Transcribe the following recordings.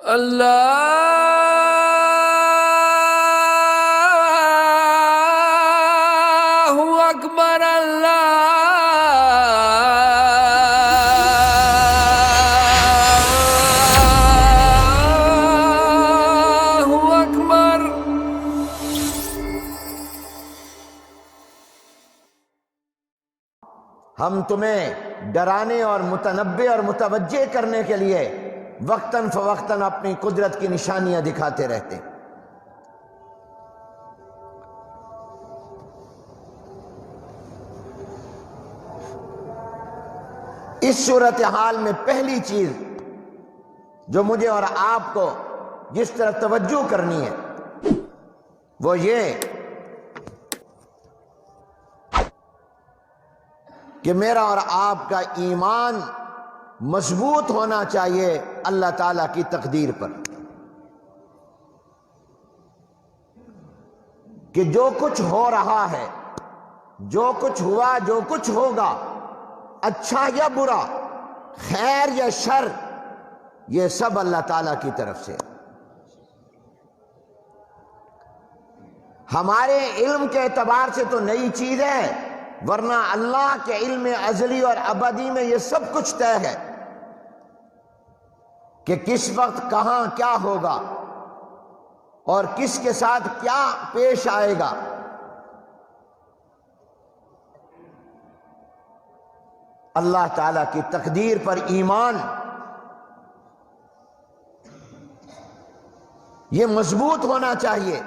اللہ اکبر اللہ اکبر۔ ہم تمہیں ڈرانے اور متنبہ اور متوجہ کرنے کے لیے وقتاً فوقتاً اپنی قدرت کی نشانیاں دکھاتے رہتے ہیں۔ اس صورتحال میں پہلی چیز جو مجھے اور آپ کو جس طرح توجہ کرنی ہے وہ یہ کہ میرا اور آپ کا ایمان مضبوط ہونا چاہیے اللہ تعالیٰ کی تقدیر پر، کہ جو کچھ ہو رہا ہے، جو کچھ ہوا، جو کچھ ہوگا، اچھا یا برا، خیر یا شر، یہ سب اللہ تعالیٰ کی طرف سے۔ ہمارے علم کے اعتبار سے تو نئی چیز ہے، ورنہ اللہ کے علم ازلی اور ابدی میں یہ سب کچھ طے ہے کہ کس وقت کہاں کیا ہوگا اور کس کے ساتھ کیا پیش آئے گا۔ اللہ تعالیٰ کی تقدیر پر ایمان یہ مضبوط ہونا چاہیے۔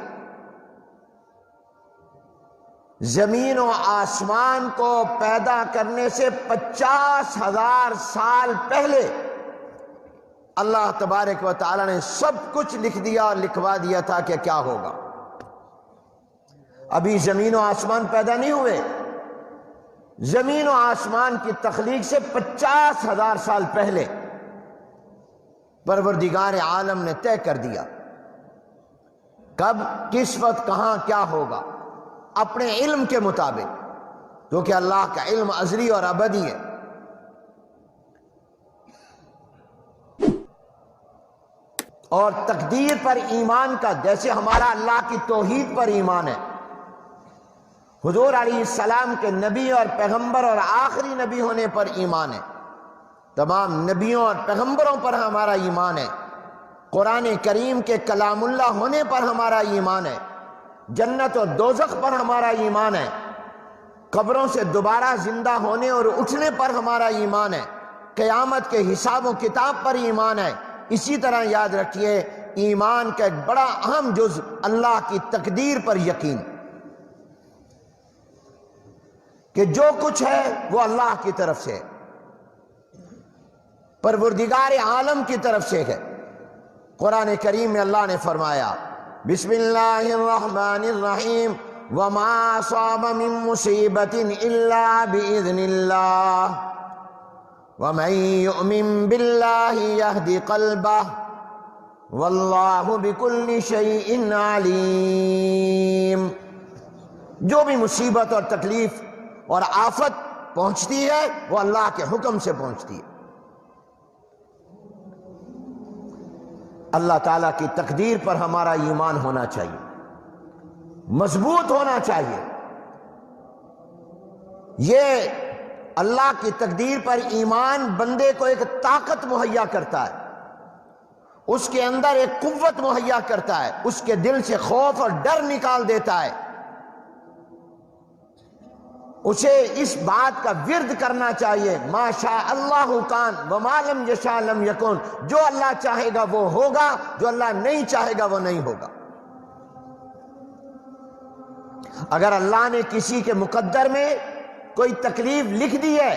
زمین و آسمان کو پیدا کرنے سے 50,000 سال پہلے اللہ تبارک و تعالی نے سب کچھ لکھ دیا اور لکھوا دیا تھا کہ کیا ہوگا۔ ابھی زمین و آسمان پیدا نہیں ہوئے، زمین و آسمان کی تخلیق سے 50,000 سال پہلے پروردگار عالم نے طے کر دیا کب، کس وقت، کہاں کیا ہوگا، اپنے علم کے مطابق، کیونکہ اللہ کا علم ازلی اور ابدی ہے۔ اور تقدیر پر ایمان کا، جیسے ہمارا اللہ کی توحید پر ایمان ہے، حضور علیہ السلام کے نبی اور پیغمبر اور آخری نبی ہونے پر ایمان ہے، تمام نبیوں اور پیغمبروں پر ہمارا ایمان ہے، قرآن کریم کے کلام اللہ ہونے پر ہمارا ایمان ہے، جنت و دوزخ پر ہمارا ایمان ہے، قبروں سے دوبارہ زندہ ہونے اور اٹھنے پر ہمارا ایمان ہے، قیامت کے حساب و کتاب پر ایمان ہے۔ اسی طرح یاد رکھیے ایمان کا ایک بڑا اہم جز اللہ کی تقدیر پر یقین، کہ جو کچھ ہے وہ اللہ کی طرف سے ہے، پروردگار عالم کی طرف سے ہے۔ قرآن کریم میں اللہ نے فرمایا بسم اللہ الرحمن الرحیم وما اصاب من مصیبت الا باذن اللہ ومن یؤمن باللہ یہد قلبہ واللہ بکل شیء علیم۔ جو بھی مصیبت اور تکلیف اور آفت پہنچتی ہے وہ اللہ کے حکم سے پہنچتی ہے۔ اللہ تعالیٰ کی تقدیر پر ہمارا ایمان ہونا چاہیے، مضبوط ہونا چاہیے۔ یہ اللہ کی تقدیر پر ایمان بندے کو ایک طاقت مہیا کرتا ہے، اس کے اندر ایک قوت مہیا کرتا ہے، اس کے دل سے خوف اور ڈر نکال دیتا ہے، اسے اس بات کا ورد کرنا چاہیے ما شاء اللہ کان وما لم یشاء لم یکن، جو اللہ چاہے گا وہ ہوگا، جو اللہ نہیں چاہے گا وہ نہیں ہوگا۔ اگر اللہ نے کسی کے مقدر میں کوئی تکلیف لکھ دی ہے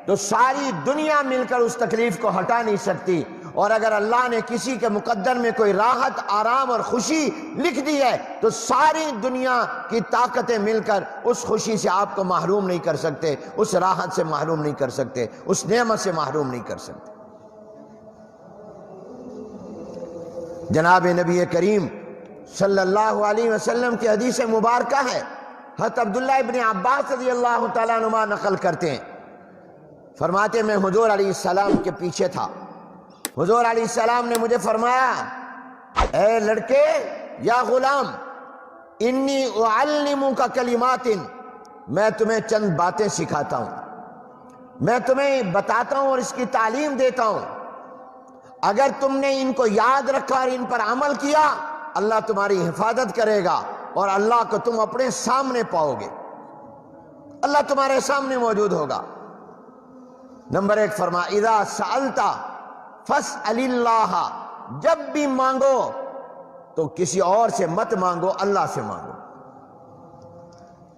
تو ساری دنیا مل کر اس تکلیف کو ہٹا نہیں سکتی، اور اگر اللہ نے کسی کے مقدر میں کوئی راحت، آرام اور خوشی لکھ دی ہے تو ساری دنیا کی طاقتیں مل کر اس خوشی سے آپ کو محروم نہیں کر سکتے، اس راحت سے محروم نہیں کر سکتے، اس نعمت سے محروم نہیں کر سکتے۔ جناب نبی کریم صلی اللہ علیہ وسلم کی حدیث مبارکہ ہے، حضرت عبداللہ ابن عباس رضی اللہ تعالیٰ عنہ نقل کرتے ہیں، فرماتے میں حضور علیہ السلام کے پیچھے تھا، حضور علیہ السلام نے مجھے فرمایا، اے لڑکے یا غلام، انی اعلمک کلمات، میں تمہیں چند باتیں سکھاتا ہوں، میں تمہیں بتاتا ہوں اور اس کی تعلیم دیتا ہوں، اگر تم نے ان کو یاد رکھا اور ان پر عمل کیا، اللہ تمہاری حفاظت کرے گا اور اللہ کو تم اپنے سامنے پاؤ گے، اللہ تمہارے سامنے موجود ہوگا۔ نمبر 1 فرما، اذا سألت فاسأل اللہ، جب بھی مانگو تو کسی اور سے مت مانگو، اللہ سے مانگو،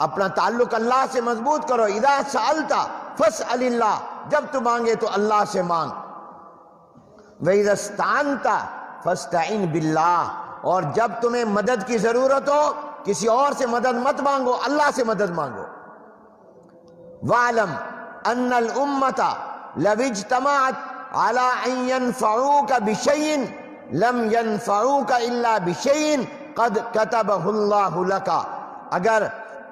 اپنا تعلق اللہ سے مضبوط کرو۔ اذا سألت فاسأل اللہ، جب تو مانگے تو اللہ سے مانگ۔ وَإِذَا اسْتَعَنْتَ فَاسْتَعِنْ بِاللَّهِ، اور جب تمہیں مدد کی ضرورت ہو کسی اور سے مدد مت مانگو، اللہ سے مدد مانگو۔ وَاعْلَمْ أَنَّ الْأُمَّةَ لَوِ اجْتَمَعَتْ عَلَىٰ أَن يَنْفَعُوكَ بِشَيْءٍ لَمْ يَنْفَعُوكَ إِلَّا بِشَيْءٍ قَدْ كَتَبَهُ اللَّهُ لَكَ، اگر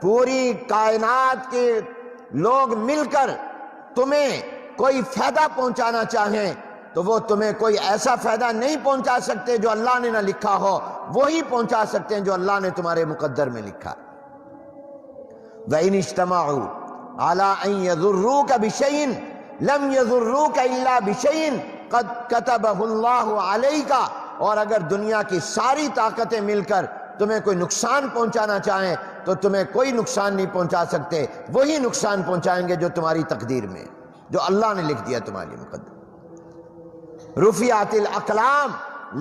پوری کائنات کے لوگ مل کر تمہیں کوئی فائدہ پہنچانا چاہیں تو وہ تمہیں کوئی ایسا فائدہ نہیں پہنچا سکتے جو اللہ نے نہ لکھا ہو، وہی پہنچا سکتے ہیں جو اللہ نے تمہارے مقدر میں لکھا۔ وَإِنِ اجْتَمَعُوا عَلَىٰ أَن يَضُرُّوكَ بِشَيْءٍ لَمْ يَضُرُّوكَ إِلَّا بِشَيْءٍ قَدْ كَتَبَهُ اللَّهُ عَلَيْكَ، اور اگر دنیا کی ساری طاقتیں مل کر تمہیں کوئی نقصان پہنچانا چاہیں تو تمہیں کوئی نقصان نہیں پہنچا سکتے، وہی نقصان پہنچائیں گے جو تمہاری تقدیر میں، جو اللہ نے لکھ دیا تمہاری مقدر۔ رفعت الاقلام،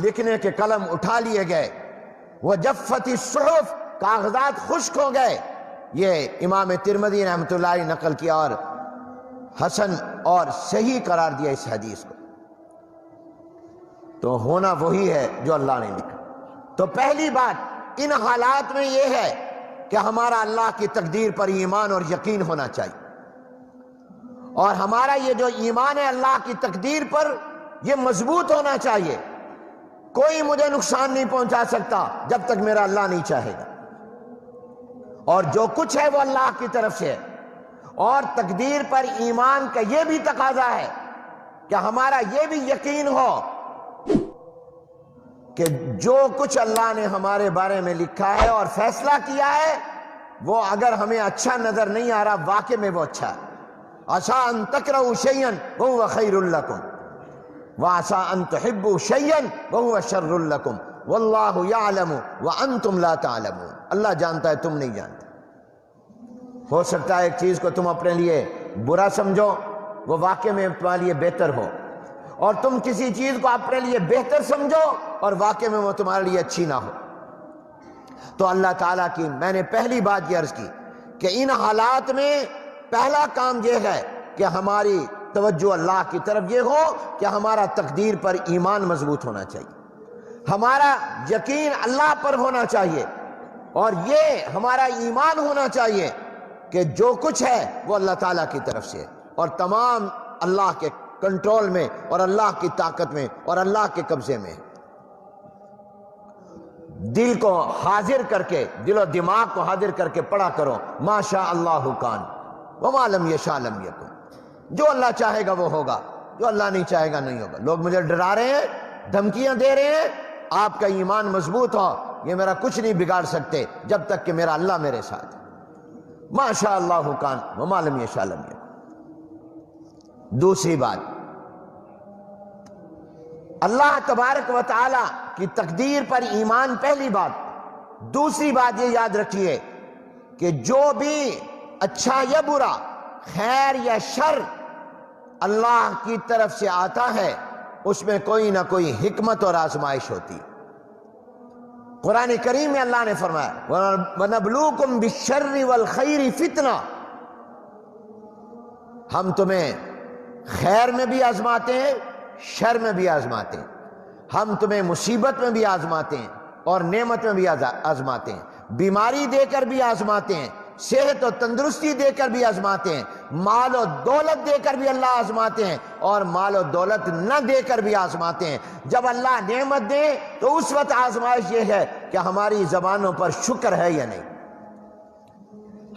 لکھنے کے قلم اٹھا لیے گئے، وجفت الصحف، کاغذات خشک ہو گئے۔ یہ امام ترمذی نے رحمۃ اللہ علیہ نقل کیا اور حسن اور صحیح قرار دیا اس حدیث کو۔ تو ہونا وہی ہے جو اللہ نے لکھا۔ تو پہلی بات ان حالات میں یہ ہے کہ ہمارا اللہ کی تقدیر پر ایمان اور یقین ہونا چاہیے، اور ہمارا یہ جو ایمان ہے اللہ کی تقدیر پر، یہ مضبوط ہونا چاہیے۔ کوئی مجھے نقصان نہیں پہنچا سکتا جب تک میرا اللہ نہیں چاہے گا، اور جو کچھ ہے وہ اللہ کی طرف سے ہے۔ اور تقدیر پر ایمان کا یہ بھی تقاضا ہے کہ ہمارا یہ بھی یقین ہو کہ جو کچھ اللہ نے ہمارے بارے میں لکھا ہے اور فیصلہ کیا ہے، وہ اگر ہمیں اچھا نظر نہیں آ رہا، واقع میں وہ اچھا ہے۔ عسیٰ ان تکرہوا شیئا وہو خیر لکم، وعسیٰ ان تحبوا شیئا وہو شر لکم، واللہ یعلم وانتم لا تعلمون، اللہ جانتا ہے تم نہیں جانتے۔ ہو سکتا ہے ایک چیز کو تم اپنے لیے برا سمجھو، وہ واقع میں تمہارے لیے بہتر ہو، اور تم کسی چیز کو اپنے لیے بہتر سمجھو اور واقع میں وہ تمہارے لیے اچھی نہ ہو۔ تو اللہ تعالیٰ کی میں نے پہلی بات یہ عرض کی کہ ان حالات میں پہلا کام یہ ہے کہ ہماری توجہ اللہ کی طرف یہ ہو کہ ہمارا تقدیر پر ایمان مضبوط ہونا چاہیے، ہمارا یقین اللہ پر ہونا چاہیے، اور یہ ہمارا ایمان ہونا چاہیے کہ جو کچھ ہے وہ اللہ تعالیٰ کی طرف سے ہے، اور تمام اللہ کے کنٹرول میں اور اللہ کی طاقت میں اور اللہ کے قبضے میں۔ دل کو حاضر کر کے، دل و دماغ کو حاضر کر کے پڑھا کرو، ما شاء اللہ کان وما لم یشاء لم یکن، جو اللہ چاہے گا وہ ہوگا، جو اللہ نہیں چاہے گا نہیں ہوگا۔ لوگ مجھے ڈرا رہے ہیں، دھمکیاں دے رہے ہیں، آپ کا ایمان مضبوط ہو، یہ میرا کچھ نہیں بگاڑ سکتے جب تک کہ میرا اللہ میرے ساتھ ہے۔ ما شاء اللہ کان وما لم یشاء لم یکن۔ دوسری بات، اللہ تبارک و تعالی کی تقدیر پر ایمان پہلی بات۔ دوسری بات یہ یاد رکھیے کہ جو بھی اچھا یا برا، خیر یا شر اللہ کی طرف سے آتا ہے، اس میں کوئی نہ کوئی حکمت اور آزمائش ہوتی۔ قرآن کریم میں اللہ نے فرمایا وَنَبْلُوكُمْ بِالشَّرِّ وَالْخَيْرِ فِتْنَةً، ہم تمہیں خیر میں بھی آزماتے ہیں، شر میں بھی آزماتے ہیں، ہم تمہیں مصیبت میں بھی آزماتے ہیں اور نعمت میں بھی آزماتے ہیں، بیماری دے کر بھی آزماتے ہیں، صحت و تندرستی دے کر بھی آزماتے ہیں، مال و دولت دے کر بھی اللہ آزماتے ہیں، اور مال و دولت نہ دے کر بھی آزماتے ہیں۔ جب اللہ نعمت دے تو اس وقت آزمائش یہ ہے کہ ہماری زبانوں پر شکر ہے یا نہیں،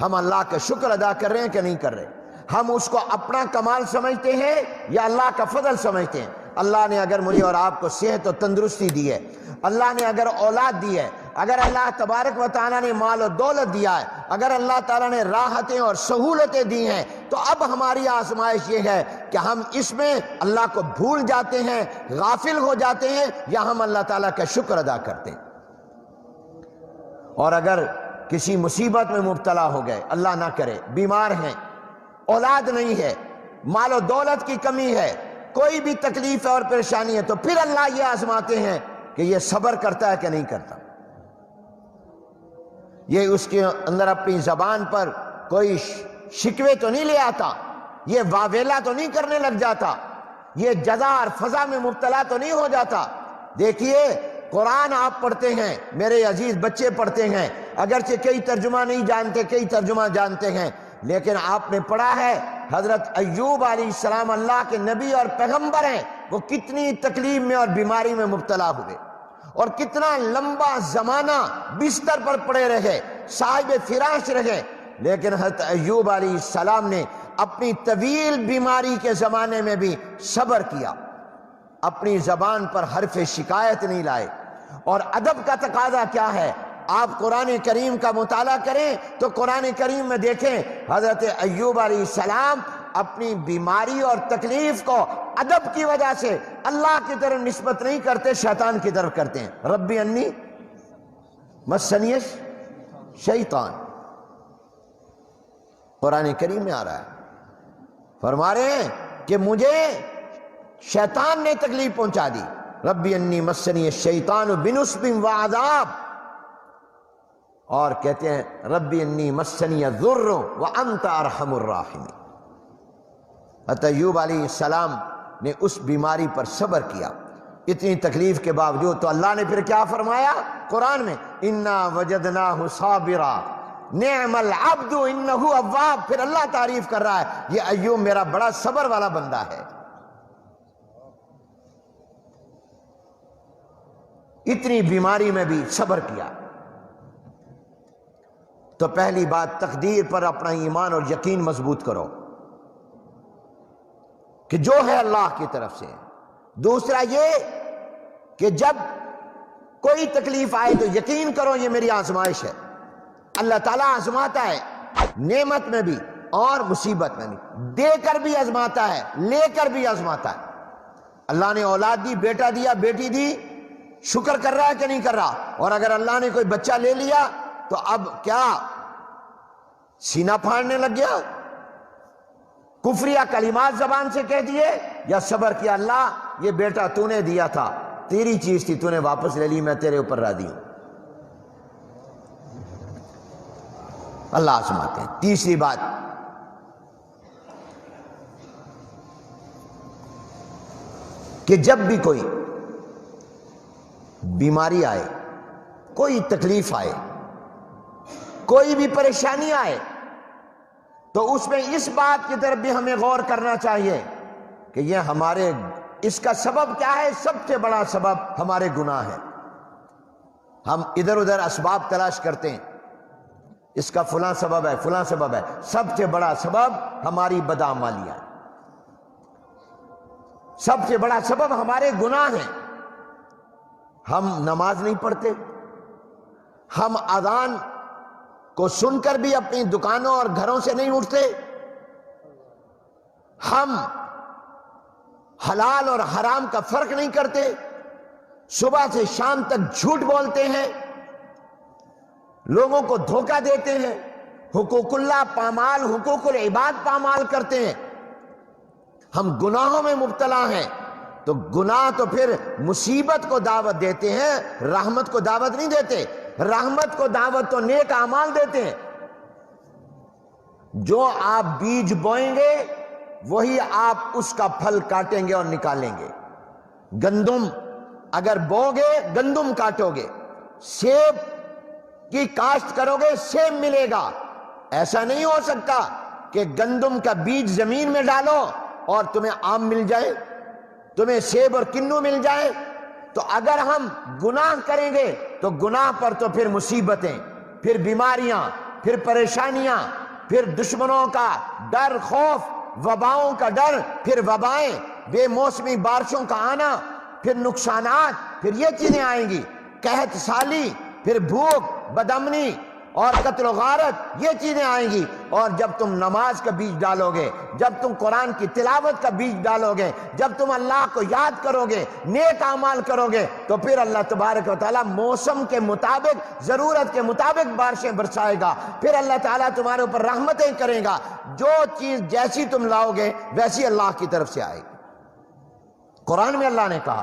ہم اللہ کا شکر ادا کر رہے ہیں کہ نہیں کر رہے۔ ہم اس کو اپنا کمال سمجھتے ہیں یا اللہ کا فضل سمجھتے ہیں؟ اللہ نے اگر مجھے اور آپ کو صحت و تندرستی دی ہے، اللہ نے اگر اولاد دی ہے، اگر اللہ تبارک و تعالیٰ نے مال و دولت دیا ہے، اگر اللہ تعالیٰ نے راحتیں اور سہولتیں دی ہیں، تو اب ہماری آزمائش یہ ہے کہ ہم اس میں اللہ کو بھول جاتے ہیں، غافل ہو جاتے ہیں، یا ہم اللہ تعالیٰ کا شکر ادا کرتے ہیں۔ اور اگر کسی مصیبت میں مبتلا ہو گئے، اللہ نہ کرے، بیمار ہیں، اولاد نہیں ہے، مال و دولت کی کمی ہے، کوئی بھی تکلیف ہے اور پریشانی ہے، تو پھر اللہ یہ آزماتے ہیں کہ یہ صبر کرتا ہے کہ نہیں کرتا، یہ اس کے اندر اپنی زبان پر کوئی شکوے تو نہیں لے آتا، یہ واویلا تو نہیں کرنے لگ جاتا، یہ جزا اور فضا میں مبتلا تو نہیں ہو جاتا۔ دیکھیے قرآن آپ پڑھتے ہیں، میرے عزیز بچے پڑھتے ہیں، اگرچہ کئی ترجمہ نہیں جانتے، کئی ترجمہ جانتے ہیں، لیکن آپ نے پڑھا ہے حضرت ایوب علیہ السلام اللہ کے نبی اور پیغمبر ہیں، وہ کتنی تکلیف میں اور بیماری میں مبتلا ہوئے، اور کتنا لمبا زمانہ بستر پر پڑے رہے، صاحب فراش رہے، لیکن حضرت ایوب علیہ السلام نے اپنی طویل بیماری کے زمانے میں بھی صبر کیا، اپنی زبان پر حرف شکایت نہیں لائے۔ اور ادب کا تقاضا کیا ہے؟ آپ قرآن کریم کا مطالعہ کریں تو قرآن کریم میں دیکھیں حضرت ایوب علیہ السلام اپنی بیماری اور تکلیف کو ادب کی وجہ سے اللہ کی طرف نسبت نہیں کرتے، شیطان کی طرف کرتے ہیں۔ ربی انی مسنی شیطان، قرآن کریم میں آ رہا ہے، فرما رہے ہیں کہ مجھے شیطان نے تکلیف پہنچا دی۔ ربی انی مسنی الشیطان بنصب وعذاب، اور کہتے ہیں ربی انی مسنی الضر وانت ارحم الراحمین۔ حضرت ایوب علیہ السلام نے اس بیماری پر صبر کیا، اتنی تکلیف کے باوجود، تو اللہ نے پھر کیا فرمایا قرآن میں؟ انا وجدناہ صابرا نعم العبد انہ اواب۔ پھر اللہ تعریف کر رہا ہے یہ ایوب میرا بڑا صبر والا بندہ ہے، اتنی بیماری میں بھی صبر کیا۔ تو پہلی بات، تقدیر پر اپنا ایمان اور یقین مضبوط کرو کہ جو ہے اللہ کی طرف سے۔ دوسرا یہ کہ جب کوئی تکلیف آئے تو یقین کرو یہ میری آزمائش ہے، اللہ تعالیٰ آزماتا ہے، نعمت میں بھی اور مصیبت میں بھی، دے کر بھی آزماتا ہے، لے کر بھی آزماتا ہے۔ اللہ نے اولاد دی، بیٹا دیا، بیٹی دی، شکر کر رہا ہے کہ نہیں کر رہا؟ اور اگر اللہ نے کوئی بچہ لے لیا تو اب کیا سینہ پھاڑنے لگ گیا؟ کفریہ کلمات زبان سے کہہ دیے یا صبر کیا؟ اللہ یہ بیٹا تو نے دیا تھا، تیری چیز تھی، تو نے واپس لے لی، میں تیرے اوپر راضی ہوں۔ اللہ آزماتے ہیں۔ تیسری بات، کہ جب بھی کوئی بیماری آئے، کوئی تکلیف آئے، کوئی بھی پریشانی آئے، تو اس میں اس بات کی طرف بھی ہمیں غور کرنا چاہیے کہ یہ ہمارے، اس کا سبب کیا ہے؟ سب سے بڑا سبب ہمارے گناہ ہیں۔ ہم ادھر ادھر اسباب تلاش کرتے ہیں، اس کا فلاں سبب ہے، فلاں سبب ہے، سب سے بڑا سبب ہماری بدعمالیاں ہے، سب سے بڑا سبب ہمارے گناہ ہیں۔ ہم نماز نہیں پڑھتے، ہم اذان کو سن کر بھی اپنی دکانوں اور گھروں سے نہیں اٹھتے، ہم حلال اور حرام کا فرق نہیں کرتے، صبح سے شام تک جھوٹ بولتے ہیں، لوگوں کو دھوکہ دیتے ہیں، حقوق اللہ پامال، حقوق العباد پامال کرتے ہیں، ہم گناہوں میں مبتلا ہیں۔ تو گناہ تو پھر مصیبت کو دعوت دیتے ہیں، رحمت کو دعوت نہیں دیتے۔ رحمت کو دعوت تو نیک اعمال دیتے ہیں۔ جو آپ بیج بوئیں گے وہی آپ اس کا پھل کاٹیں گے اور نکالیں گے۔ گندم اگر بو گے گندم کاٹو گے، سیب کی کاشت کرو گے سیب ملے گا۔ ایسا نہیں ہو سکتا کہ گندم کا بیج زمین میں ڈالو اور تمہیں آم مل جائے، تمہیں سیب اور کنو مل جائے۔ تو اگر ہم گناہ کریں گے تو گناہ پر تو پھر مصیبتیں، پھر بیماریاں، پھر پریشانیاں، پھر دشمنوں کا ڈر، خوف، وباؤں کا ڈر، پھر وبائیں، بے موسمی بارشوں کا آنا، پھر نقصانات، پھر یہ چیزیں آئیں گی، قحط سالی، پھر بھوک، بدامنی اور قتل و غارت، یہ چیزیں آئیں گی۔ اور جب تم نماز کا بیج ڈالو گے، جب تم قرآن کی تلاوت کا بیج ڈالو گے، جب تم اللہ کو یاد کرو گے، نیک اعمال کرو گے، تو پھر اللہ تبارک و تعالیٰ موسم کے مطابق، ضرورت کے مطابق بارشیں برسائے گا، پھر اللہ تعالیٰ تمہارے اوپر رحمتیں کرے گا۔ جو چیز جیسی تم لاؤ گے ویسی اللہ کی طرف سے آئے گی۔ قرآن میں اللہ نے کہا،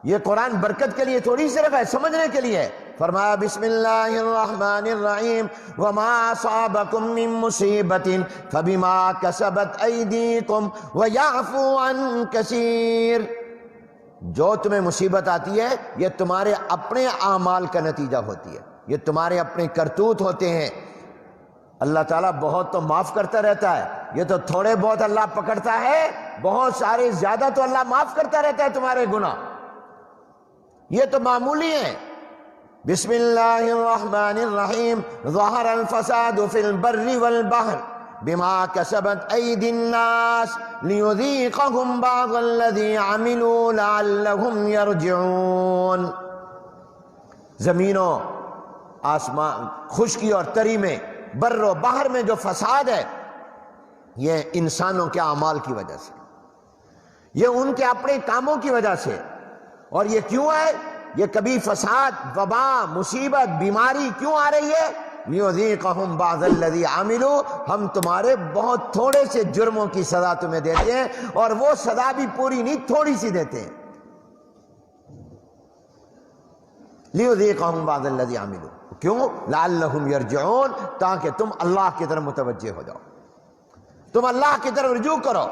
یہ قرآن برکت کے لیے تھوڑی صرف ہے، سمجھنے کے لیے ہے۔ فرمایا بسم اللہ الرحمن الرحیم وما اصابکم من مصیبت فبما کسبت ایدیکم ویعفو عن کثیر۔ جو تمہیں مصیبت آتی ہے یہ تمہارے اپنے اعمال کا نتیجہ ہوتی ہے، یہ تمہارے اپنے کرتوت ہوتے ہیں۔ اللہ تعالیٰ بہت تو معاف کرتا رہتا ہے، یہ تو تھوڑے بہت اللہ پکڑتا ہے، بہت سارے زیادہ تو اللہ معاف کرتا رہتا ہے تمہارے گناہ، یہ تو معمولی ہیں۔ بسم اللہ الرحمن الرحیم ظہر الفساد فی البر والبحر بما کسبت ایدی الناس لیذیقہم بعض الذی عملوا لعلہم یرجعون۔ زمینوں، آسمان، خشکی اور تری میں، بر و بحر میں جو فساد ہے یہ انسانوں کے اعمال کی وجہ سے، یہ ان کے اپنے کاموں کی وجہ سے۔ اور یہ کیوں ہے؟ یہ کبھی فساد، وبا، مصیبت، بیماری کیوں آ رہی ہے؟ لیذیقہم بعض الذی عملوا، ہم تمہارے بہت تھوڑے سے جرموں کی سزا تمہیں دیتے ہیں، اور وہ سزا بھی پوری نہیں، تھوڑی سی دیتے ہیں۔ لیذیقہم بعض الذی عملوا، کیوں؟ لعلہم یرجعون، تاکہ تم اللہ کی طرف متوجہ ہو جاؤ، تم اللہ کی طرف رجوع کرو۔